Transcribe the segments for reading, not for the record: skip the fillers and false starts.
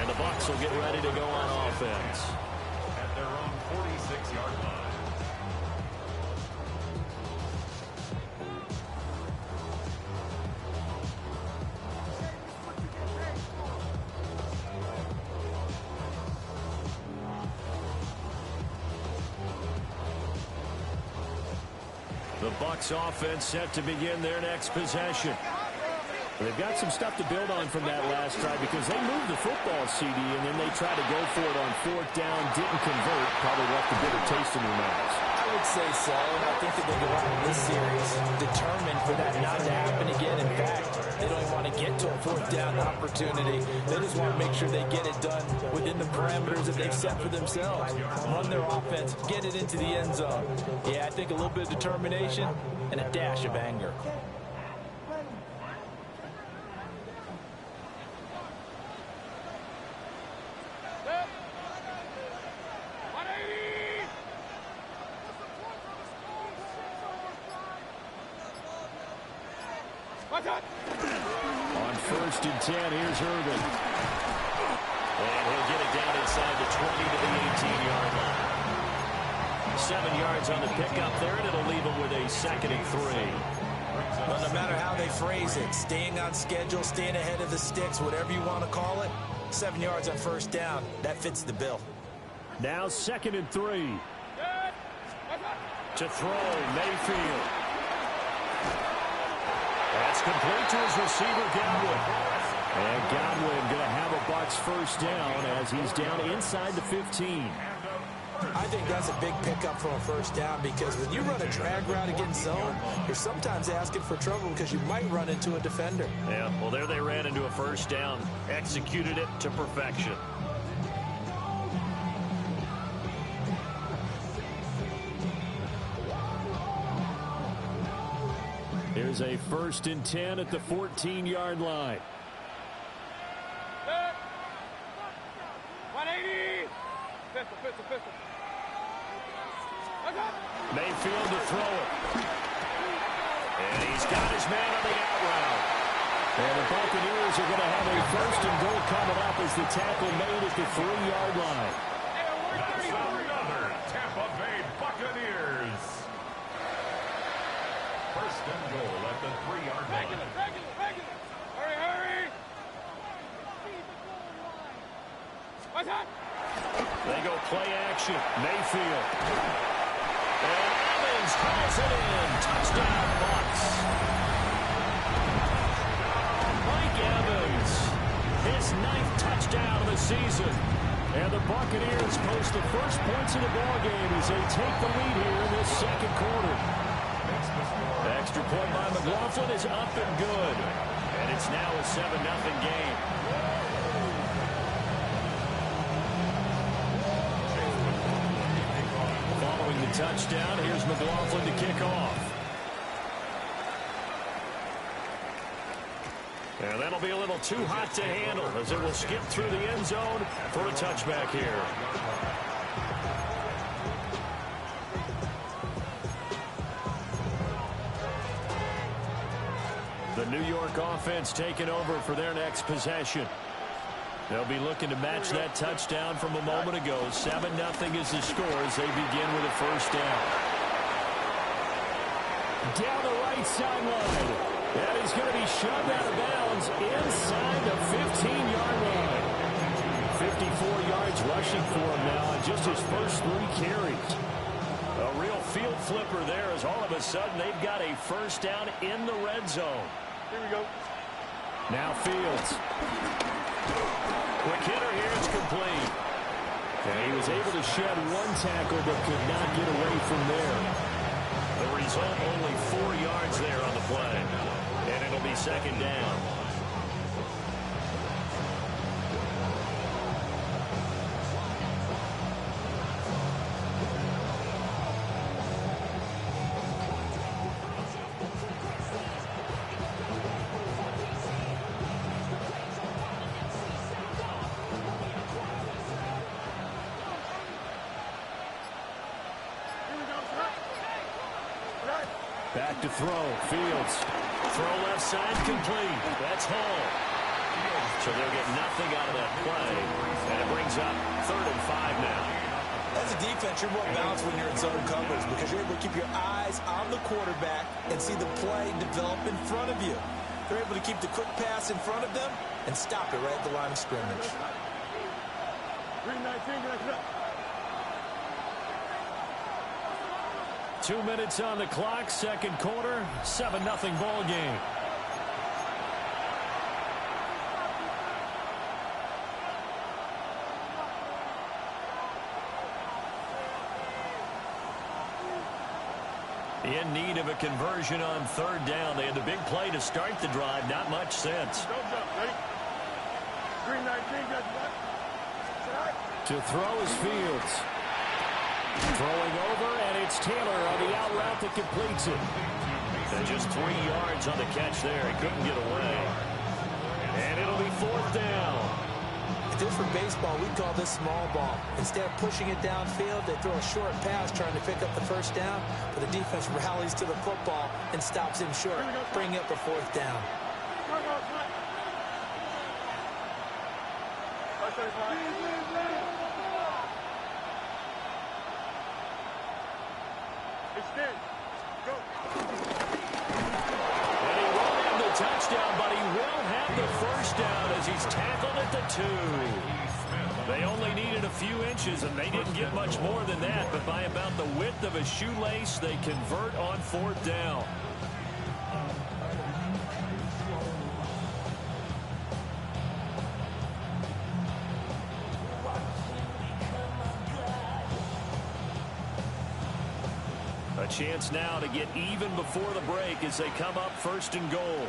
And the Bucs will get ready to go on offense. At their own 46-yard line. The Bucs offense set to begin their next possession. They've got some stuff to build on from that last drive because they moved the football, CD, and then they tried to go for it on fourth down, didn't convert, probably left a bitter taste in their mouths. I would say so, and I think that they go out in this series determined for that not to happen again. In fact, they don't even want to get to a fourth down opportunity. They just want to make sure they get it done within the parameters that they've set for themselves. Run their offense, get it into the end zone. Yeah, I think a little bit of determination and a dash of anger. On 1st and 10, here's Irvin. And he'll get it down inside the 20 to the 18-yard line. 7 yards on the pickup there, and it'll leave him with a 2nd and 3. Well, no matter how they phrase it, staying on schedule, staying ahead of the sticks, whatever you want to call it, 7 yards on 1st down, that fits the bill. Now 2nd and 3. To throw, Mayfield. That's complete to his receiver, Godwin. And Godwin going to have a Bucs 1st down as he's down inside the 15. I think that's a big pickup from a 1st down because when you run a drag route against zone, you're sometimes asking for trouble because you might run into a defender. Yeah, well, there they ran into a 1st down. Executed it to perfection. Here's a 1st and 10 at the 14-yard line. 180. Pistol. Mayfield to throw it. And he's got his man on the out route. And the Buccaneers are going to have a 1st and goal coming up as the tackle made at the 3-yard line. That's another Tampa Bay Buccaneers. 1st and goal at the 3-yard line. Hurry. They go play action. Mayfield. And Evans calls it in. Touchdown, Bucs. Mike Evans. His 9th touchdown of the season. And the Buccaneers post the first points of the ballgame as they take the lead here in this 2nd quarter. The extra point by McLaughlin is up and good. And it's now a 7-0 game. Following the touchdown, here's McLaughlin to kick off. And that'll be a little too hot to handle as it will skip through the end zone for a touchback here. The New York offense taking over for their next possession. They'll be looking to match that touchdown from a moment ago. 7-0 is the score as they begin with a 1st down. Down the right sideline. And he's going to be shoved out of bounds inside the 15-yard line. 54 yards rushing for him now on just his first 3 carries. A real field flipper there as all of a sudden they've got a 1st down in the red zone. Here we go. Now Fields. Quick hitter here, it's complete. And he was able to shed 1 tackle but could not get away from there. The result, only 4 yards there on the play. And it'll be 2nd down. Back to throw. Fields. Throw left side complete. That's Hall. So they'll get nothing out of that play. And it brings up 3rd and 5 now. As a defense, you're more balanced when you're in zone coverage because you're able to keep your eyes on the quarterback and see the play develop in front of you. They're able to keep the quick pass in front of them and stop it right at the line of scrimmage. 2 minutes on the clock, second quarter, 7-0 ball game. In need of a conversion on 3rd down. They had the big play to start the drive. Not much sense. To throw is Fields. Throwing over, and it's Taylor on the out route that completes it. And just 3 yards on the catch there. He couldn't get away. And it'll be 4th down. If this were baseball, we'd call this small ball. Instead of pushing it downfield, they throw a short pass trying to pick up the 1st down, but the defense rallies to the football and stops him short, bringing up a 4th down. And he won't have the touchdown, but he will have the 1st down as he's tackled at the 2. They only needed a few inches, and they didn't get much more than that, but by about the width of a shoelace, they convert on 4th down. A chance now to get even before the break as they come up 1st and goal.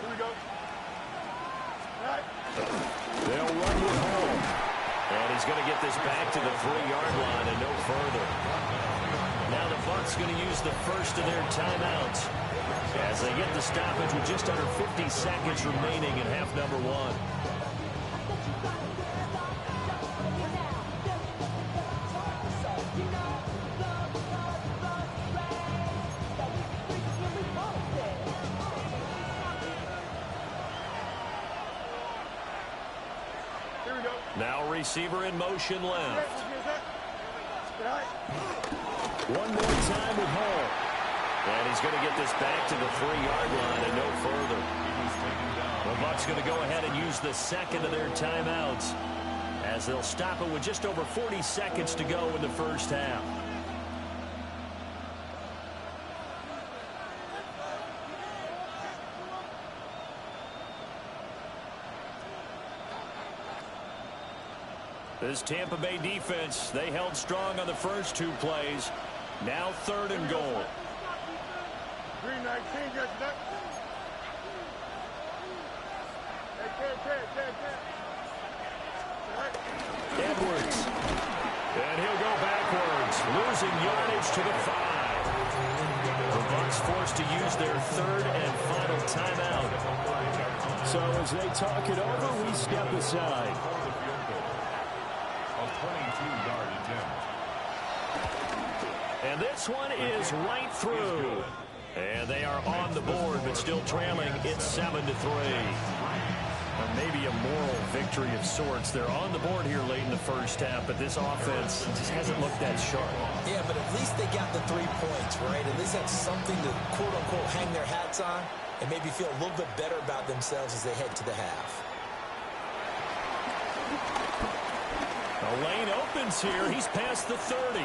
They'll run with home. And he's going to get this back to the 3-yard line and no further. Now the Bucs going to use the first of their timeouts as they get the stoppage with just under 50 seconds remaining in half number 1. Now receiver in motion left. One more time with Hall. And he's going to get this back to the 3-yard line and no further. The Bucs going to go ahead and use the second of their timeouts as they'll stop it with just over 40 seconds to go in the 1st half. This Tampa Bay defense, they held strong on the first 2 plays. Now 3rd and goal. Edwards. And he'll go backwards, losing yardage to the 5. The Bucs forced to use their 3rd and final timeout. So as they talk it over, we step aside. 22-yard attempt. And this one is right through. And they are on the board, but still trailing. It's 7-3. Maybe a moral victory of sorts. They're on the board here late in the 1st half, but this offense just hasn't looked that sharp. Yeah, but at least they got the 3 points, right? At least that's something to, quote-unquote, hang their hats on and maybe feel a little bit better about themselves as they head to the half. The lane opens here. He's past the 30.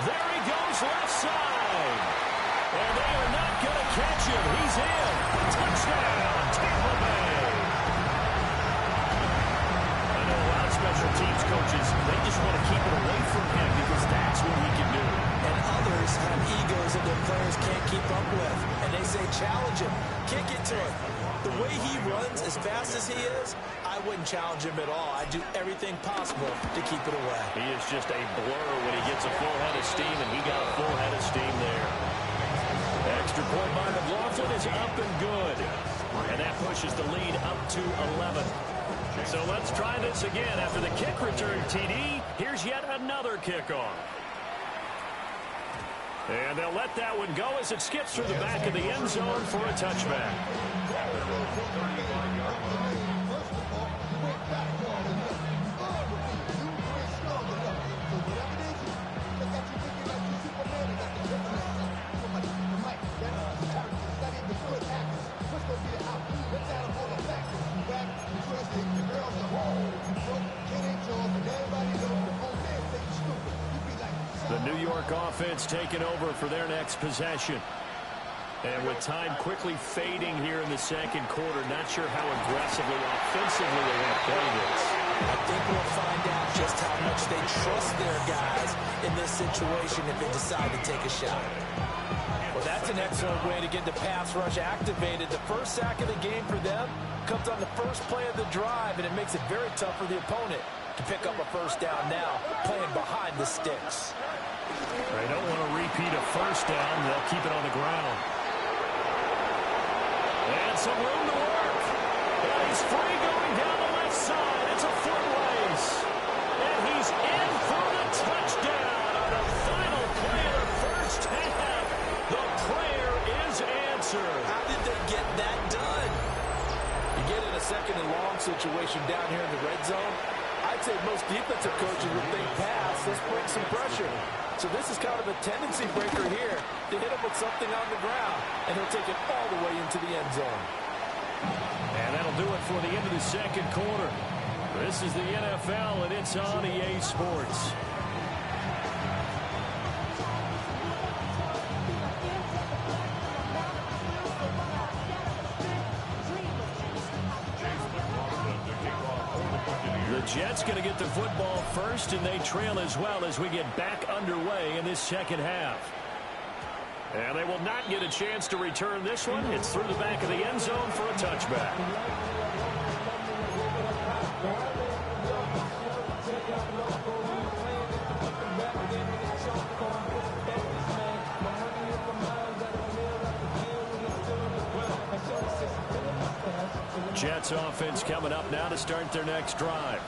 There he goes left side. And they are not going to catch him. He's in. Touchdown, Tampa Bay. I know a lot of special teams coaches, they just want to keep it away from him because that's what he can do. And others have egos that their players can't keep up with. And they say, challenge him. Kick it to him. The way he runs as fast as he is, I wouldn't challenge him at all. I'd do everything possible to keep it away. He is just a blur when he gets a full head of steam, and he got a full head of steam there. Extra point by McLaughlin is up and good. And that pushes the lead up to 11. So let's try this again. After the kick return, TD, here's yet another kickoff. And they'll let that one go as it skips through the back of the end zone for a touchback. The New York offense taking over for their next possession. And with time quickly fading here in the second quarter, not sure how aggressively, offensively they want to play this. I think we'll find out just how much they trust their guys in this situation if they decide to take a shot. Well, that's an excellent way to get the pass rush activated. The first sack of the game for them comes on the first play of the drive, and it makes it very tough for the opponent to pick up a first down now, playing behind the sticks. They don't want to repeat a first down. They'll keep it on the ground. And some room to work. And he's free going down the left side. It's a foot race. And he's in for the touchdown on the final play of the first half. The prayer is answered. How did they get that done? You get in a second and long situation down here in the red zone. I'd say most defensive coaches would think pass. Let's bring some pressure. So this is kind of a tendency breaker here to hit him with something on the ground. And he'll take it all the way into the end zone. And that'll do it for the end of the second quarter. This is the NFL, and it's on EA Sports. The Jets going to get the football first, and they trail as well as we get back underway in this second half. And they will not get a chance to return this one. It's through the back of the end zone for a touchback. Jets offense coming up now to start their next drive.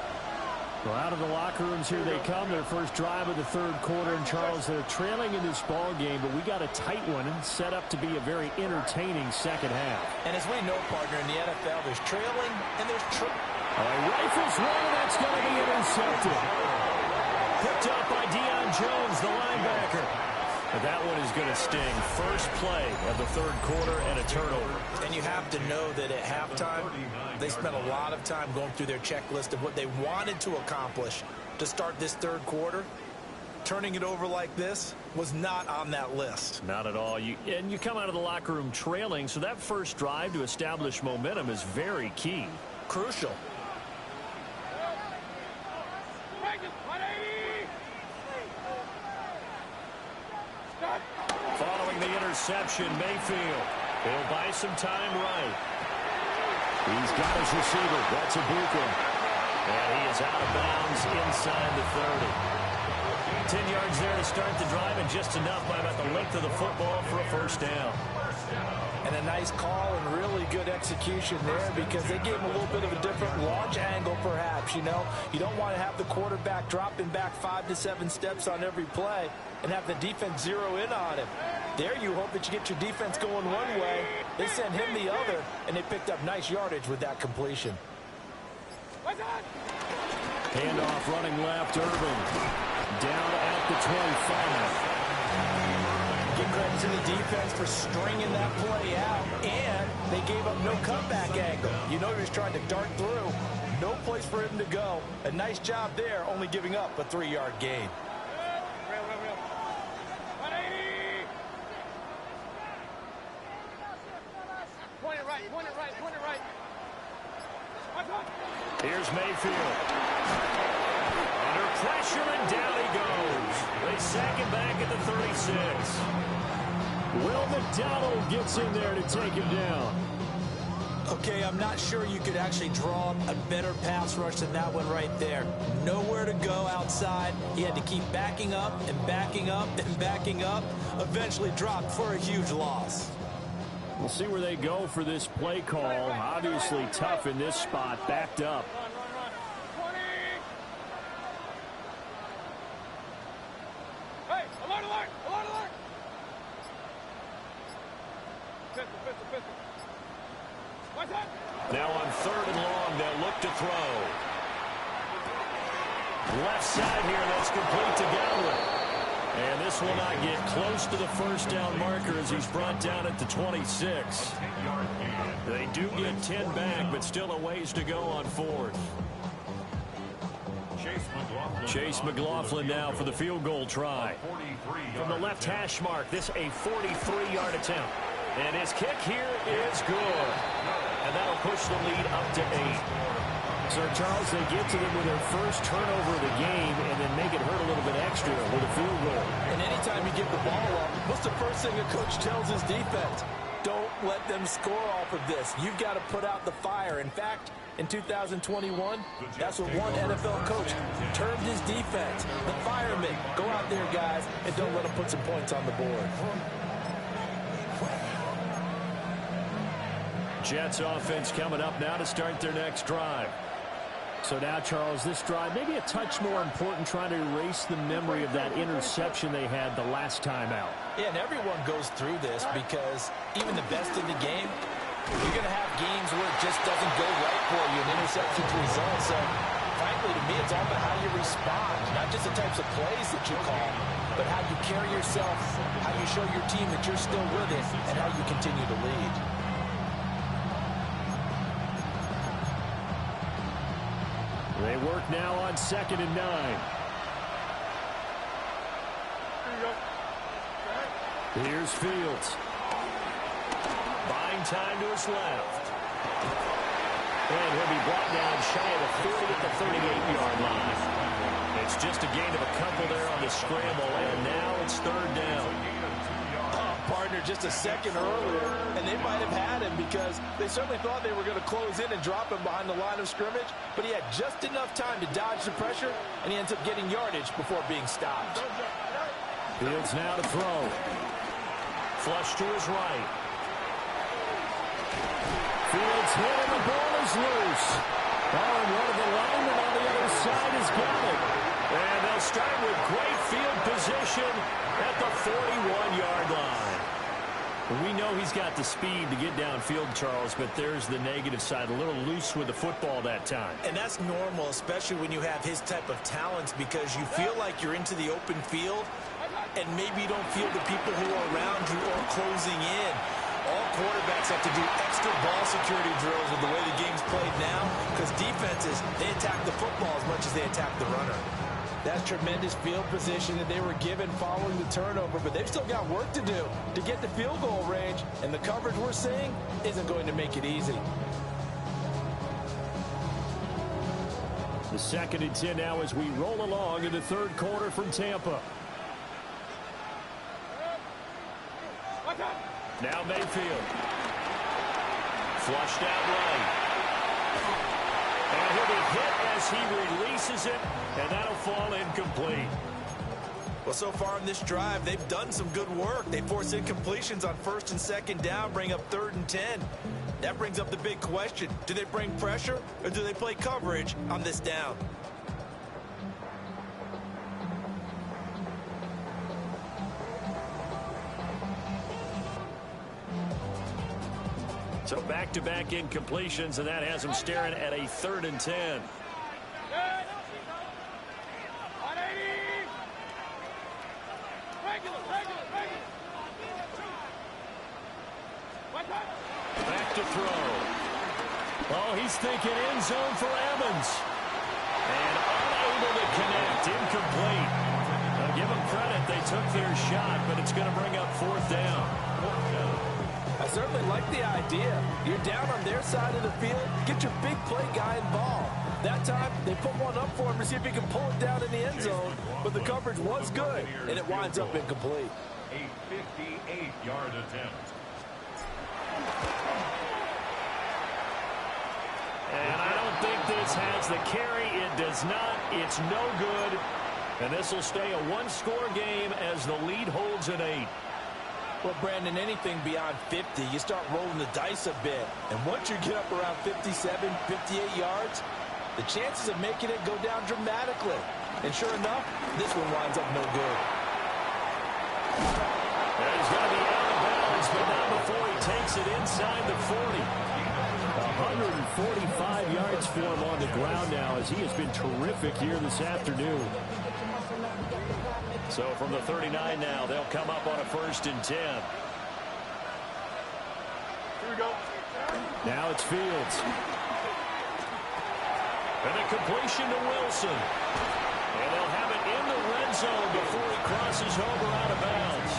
Well, out of the locker rooms here they come. Their first drive of the third quarter. And, Charles, they're trailing in this ball game, but we got a tight one and set up to be a very entertaining second half. And as we know, partner, in the NFL, there's trailing and there's rifles one, and that's going to be intercepted. Picked up by Deion Jones, the linebacker. But that one is going to sting. First play of the third quarter and a turnover. And you have to know that at halftime, they spent a lot of time going through their checklist of what they wanted to accomplish to start this third quarter. Turning it over like this was not on that list. Not at all. And you come out of the locker room trailing, so that first drive to establish momentum is very key. Crucial. Following the interception, Mayfield. He'll buy some time right. He's got his receiver. That's Ibuka. And he is out of bounds inside the 30. 10 yards there to start the drive, and just enough by about the length of the football for a first down. And a nice call and really good execution there because they gave him a little bit of a different launch angle perhaps, you know. You don't want to have the quarterback dropping back 5 to 7 steps on every play and have the defense zero in on him. There you hope that you get your defense going one way. They sent him the other, and they picked up nice yardage with that completion. Handoff running left, Irvin. Down at the 25. Give credit to the defense for stringing that play out, and they gave up no comeback angle. You know he was trying to dart through. No place for him to go. A nice job there, only giving up a 3-yard gain. Here's Mayfield. Under pressure, and down he goes. They sack him back at the 36. Will McDonald gets in there to take him down. Okay, I'm not sure you could actually draw up a better pass rush than that one right there. Nowhere to go outside. He had to keep backing up and backing up and backing up. Eventually dropped for a huge loss. We'll see where they go for this play call. Obviously tough in this spot, backed up. Now on 3rd and long, they'll look to throw. Left side here, that's complete to Godwin. And this will not get close to the first down marker as he's brought down at the 26. They do get 10 back, but still a ways to go on 4th. Chase McLaughlin now for the field goal try. From the left hash mark, this a 43-yard attempt. And his kick here is good. And that'll push the lead up to 8. Sir Charles, they get to them with their first turnover of the game and then make it hurt a little bit extra with a field goal. And anytime you give the ball up, what's the first thing a coach tells his defense? Don't let them score off of this. You've got to put out the fire. In fact, in 2021, that's what one NFL coach termed his defense. The firemen. Go out there, guys, and don't let them put some points on the board. Jets offense coming up now to start their next drive. So now, Charles, this drive maybe a touch more important, trying to erase the memory of that interception they had the last time out. Yeah, and everyone goes through this because even the best in the game, you're going to have games where it just doesn't go right for you, and interceptions result. So, frankly, to me, it's all about how you respond, not just the types of plays that you call, but how you carry yourself, how you show your team that you're still with it, and how you continue to lead. They work now on 2nd and 9. Here's Fields. Buying time to his left. And he'll be brought down shy of the 40 at the 38-yard line. It's just a gain of a couple there on the scramble, and now it's 3rd down. Partner just a second earlier, and they might have had him because they certainly thought they were going to close in and drop him behind the line of scrimmage, but he had just enough time to dodge the pressure, and he ends up getting yardage before being stopped. Fields now to throw. Flush to his right. Fields hit and the ball is loose. Oh, and one of the linemen on the other side has got it. And they'll start with great field position at the 41-yard line. We know he's got the speed to get downfield, Charles, but there's the negative side. A little loose with the football that time. And that's normal, especially when you have his type of talents, because you feel like you're into the open field, and maybe you don't feel the people who are around you or closing in. All quarterbacks have to do extra ball security drills with the way the game's played now, because defenses, they attack the football as much as they attack the runner. That's tremendous field position that they were given following the turnover, but they've still got work to do to get the field goal range, and the coverage we're seeing isn't going to make it easy. The 2nd and 10 now as we roll along in the 3rd quarter from Tampa. Now Mayfield. Flushed out right. And he'll be hit as he releases it, and that'll fall incomplete. Well, so far in this drive, they've done some good work. They force incompletions on 1st and 2nd down, bring up 3rd and 10. That brings up the big question. Do they bring pressure, or do they play coverage on this down? So back-to-back incompletions, and that has him staring at a 3rd and 10. Back to throw. Oh, he's thinking end zone for Evans. And unable to connect, incomplete. Now give them credit, they took their shot, but it's going to bring up 4th down. I certainly like the idea. You're down on their side of the field. Get your big play guy involved. That time, they put one up for him to see if he can pull it down in the end zone. But the coverage was good, and it winds up incomplete. A 58-yard attempt. And I don't think this has the carry. It does not. It's no good. And this will stay a one-score game as the lead holds at 8. Well, Brandon, anything beyond 50, you start rolling the dice a bit. And once you get up around 57, 58 yards, the chances of making it go down dramatically. And sure enough, this one winds up no good. And he's going to be out of bounds, but not before he takes gets it inside the 40. 145 yards for him on the ground now as he has been terrific here this afternoon. So from the 39 now, they'll come up on a 1st and 10. Here we go. Now it's Fields. And a completion to Wilson. And they'll have it in the red zone before he crosses over out of bounds.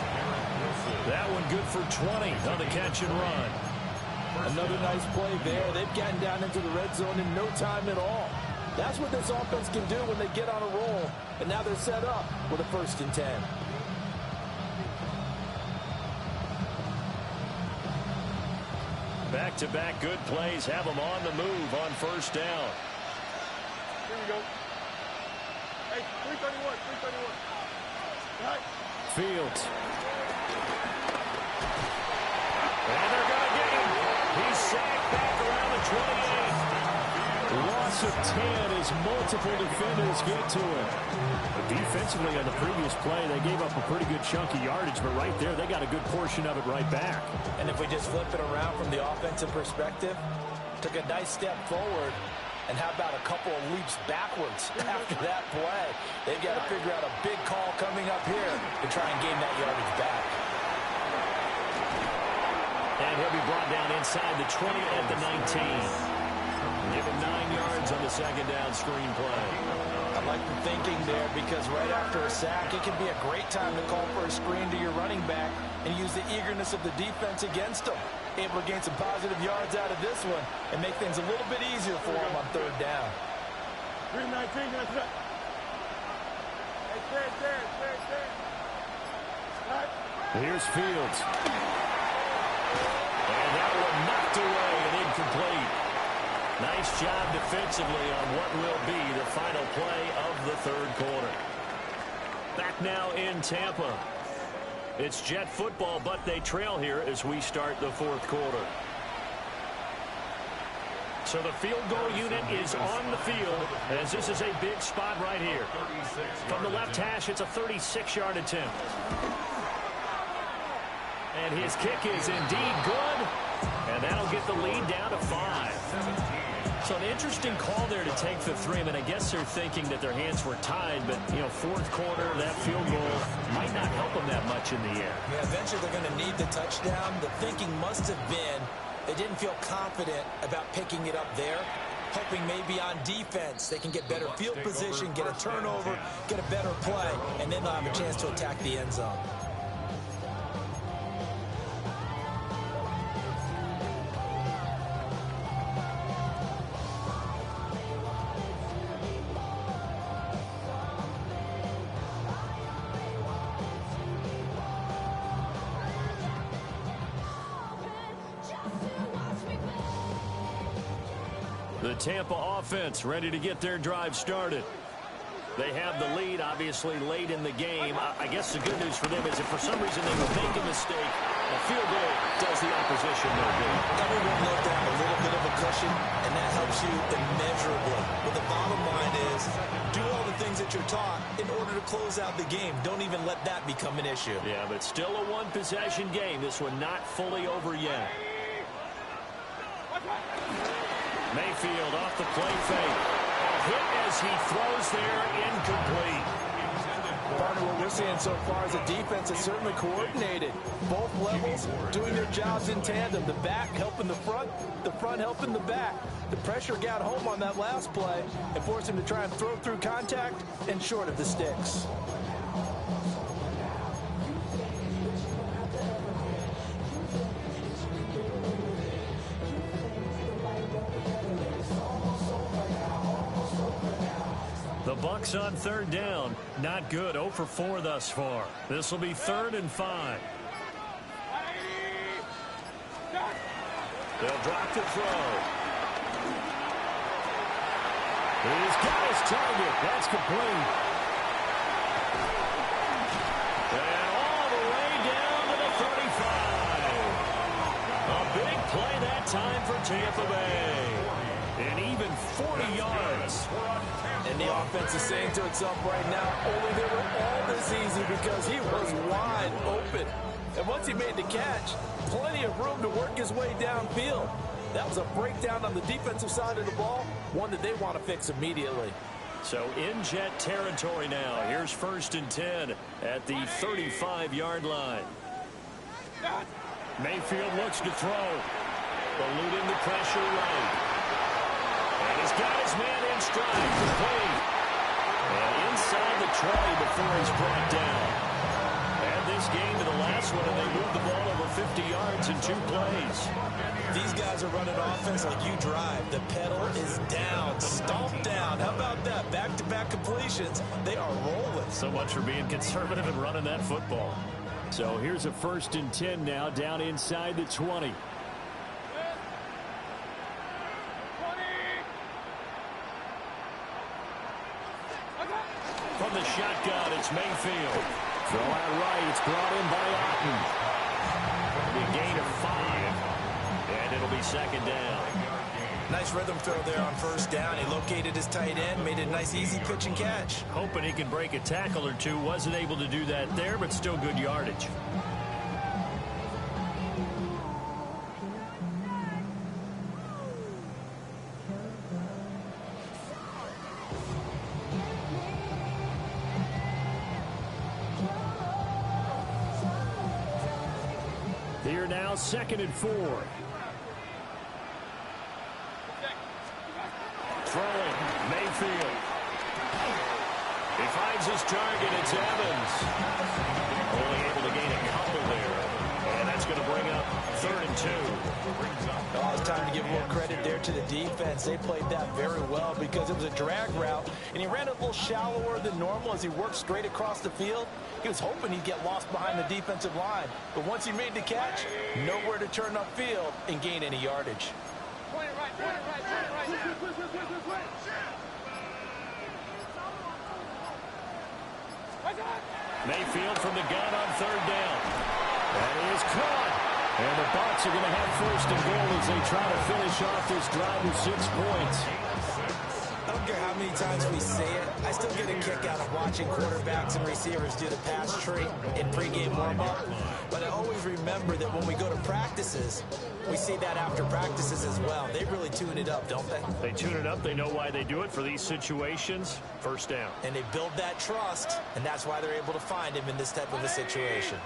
That one good for 20 on the catch and run. Another nice play there. They've gotten down into the red zone in no time at all. That's what this offense can do when they get on a roll. And now they're set up with a 1st and 10. Back-to-back good plays have them on the move on 1st down. Here we go. Hey, 331, 331. Right. Fields. And they're going to get him. He's sacked back around the 28. Loss of 10 as multiple defenders get to him. But defensively on the previous play, they gave up a pretty good chunk of yardage, but right there, they got a good portion of it right back. And if we just flip it around from the offensive perspective, took a nice step forward, and how about a couple of leaps backwards after that play? They've got to figure out a big call coming up here to try and gain that yardage back. And he'll be brought down inside the 20 at the 19. Give him 9 yards on the 2nd down screen play. I like the thinking there because right after a sack, it can be a great time to call for a screen to your running back and use the eagerness of the defense against them. Able to gain some positive yards out of this one and make things a little bit easier for them on 3rd down. 319, that's it. Hey, there. Right. Here's Fields. And that one knocked away and incomplete. Nice job defensively on what will be the final play of the 3rd quarter. Back now in Tampa. It's Jet football, but they trail here as we start the 4th quarter. So the field goal unit is on the field as this is a big spot right here. From the left hash, it's a 36-yard attempt. And his kick is indeed good. And that'll get the lead down to 5. So an interesting call there to take the 3. I mean, I guess they're thinking that their hands were tied, but, 4th quarter, that field goal might not help them that much in the air. Yeah, eventually they're going to need the touchdown. The thinking must have been they didn't feel confident about picking it up there, hoping maybe on defense they can get better field position, get a turnover, get a better play, and then they'll have a chance to attack the end zone. The Tampa offense ready to get their drive started. They have the lead, obviously, late in the game. I guess the good news for them is if for some reason they would make a mistake, a field goal does the opposition no good. Everyone looked at a little bit of a cushion, and that helps you immeasurably. But the bottom line is, do all the things that you're taught in order to close out the game. Don't even let that become an issue. Yeah, but still a one-possession game. This one not fully over yet. Mayfield off the play fake. Hit as he throws there, incomplete. Partner, what we're seeing so far as a defense is certainly coordinated. Both levels doing their jobs in tandem. The back helping the front helping the back. The pressure got home on that last play and forced him to try and throw through contact and short of the sticks. The Bucs on 3rd down. Not good. 0 for 4 thus far. This will be 3rd and 5. They'll drop to throw. He's got his target. That's complete. And all the way down to the 35. A big play that time for Tampa Bay. And even 40 yards. And the offense is saying to itself right now, only they were all this easy because he was wide open. And And once he made the catch, plenty of room to work his way downfield. That was a breakdown on the defensive side of the ball, one that they want to fix immediately. So in jet territory now. Here's 1st and 10 at the 35-yard line. Mayfield looks to throw. Eluding the pressure right. And he's got his man in stride. Complete. And inside the 20 before he's brought down. And this game to the last one, and they moved the ball over 50 yards in 2 plays. These guys are running offense like you drive. The pedal is down, stomped down. How about that? Back-to-back completions. They are rolling. So much for being conservative and running that football. So here's a 1st and 10 now, down inside the 20. From the shotgun, it's Mayfield. Throw out right. It's brought in by Otten. A gain of 5. And it'll be 2nd down. Nice rhythm throw there on 1st down. He located his tight end, made a nice easy pitch and catch. Hoping he can break a tackle or two. Wasn't able to do that there, but still good yardage. Here now, 2nd and 4. Throwing, Mayfield. He finds his target, it's Evans. Only able to gain a couple there. And that's going to bring up 3rd and 2. Oh, it's time to give more credit there to the defense. They played that very well because it was a drag route, and he ran a little shallower than normal as he worked straight across the field. He was hoping he'd get lost behind the defensive line. But once he made the catch, nowhere to turn upfield and gain any yardage. Mayfield from the gun on 3rd down. That is caught. And the Bucs are going to have 1st and goal as they try to finish off this drive with 6 points. I don't care how many times we say it, I still get a kick out of watching quarterbacks and receivers do the pass tree in pregame warm-up. But I always remember that when we go to practices, we see that after practices as well. They really tune it up, don't they? They tune it up. They know why they do it for these situations. 1st down. And they build that trust, and that's why they're able to find him in this type of a situation.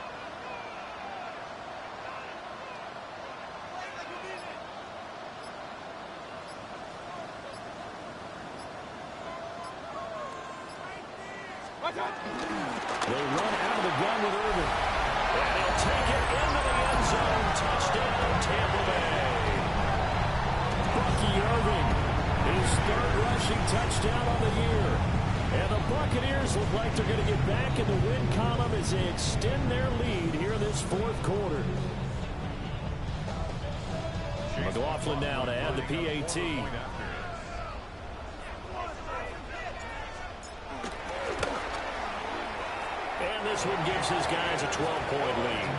They run out of the gun with Irvin. And he'll take it into the end zone. Touchdown, Tampa Bay. Bucky Irving, his 3rd rushing touchdown on the year. And the Buccaneers look like they're going to get back in the win column as they extend their lead here in this 4th quarter. McLaughlin now to add the PAT. And this one gives his guys a 12-point lead.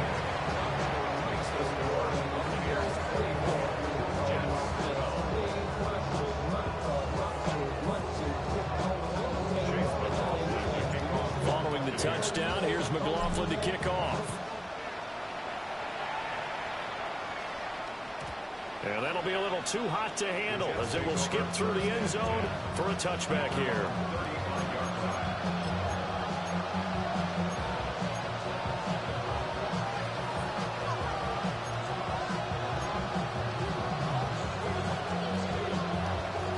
Following the touchdown, here's McLaughlin to kick off. And that'll be a little too hot to handle as it will skip through the end zone for a touchback here.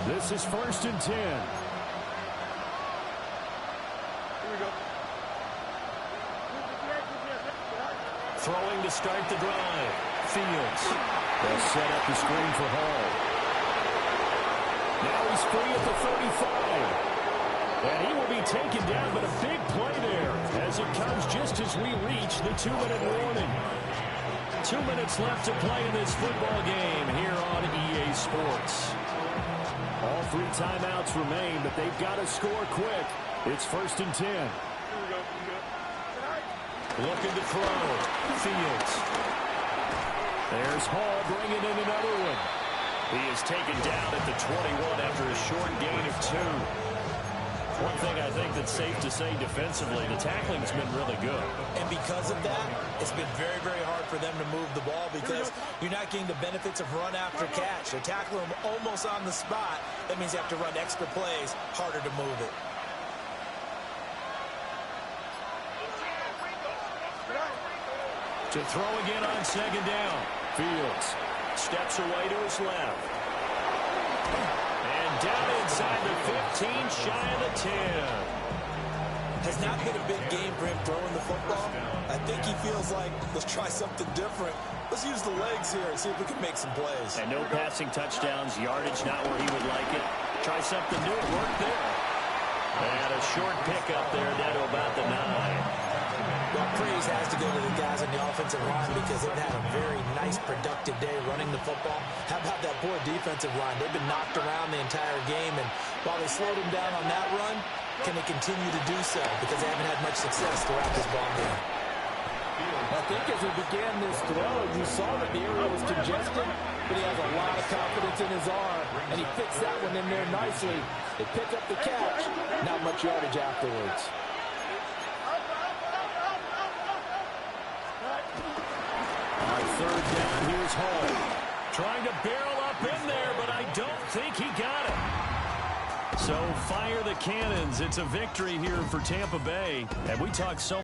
This is 1st and 10. Here we go. Throwing to start the drive. Fields. They'll set up the screen for Hall. Now he's free at the 35. And he will be taken down, but a big play there as it comes just as we reach the 2-minute warning. 2 minutes left to play in this football game here on EA Sports. All 3 timeouts remain, but they've got to score quick. It's 1st and 10. Here we go. Looking to throw. Fields. There's Hall bringing in another one. He is taken down at the 21 after a short gain of 2. One thing I think that's safe to say defensively, the tackling has been really good. And because of that, it's been very, very hard for them to move the ball because you're not getting the benefits of run after catch. They're tackling them almost on the spot. That means you have to run extra plays, harder to move it. To throw again on second down. Fields steps away to his left. And down inside the 15, shy of the 10. Has not been a big game for him throwing the football. I think he feels like, let's try something different. Let's use the legs here and see if we can make some plays. And no passing touchdowns, yardage not where he would like it. Try something new, it worked there. And a short pickup there down to about the 9. Well, praise has to go to the guys on the offensive line because they've had a very nice, productive day running the football. How about that poor defensive line? They've been knocked around the entire game, and while they slowed them down on that run, can they continue to do so? Because they haven't had much success throughout this ball game. I think as he began this throw, you saw that the area was congested, but he has a lot of confidence in his arm, and he fits that one in there nicely. They pick up the catch, not much yardage afterwards. On third down, here's Hall. Trying to barrel up in there, but I don't think he got it. So fire the cannons. It's a victory here for Tampa Bay. And we talk so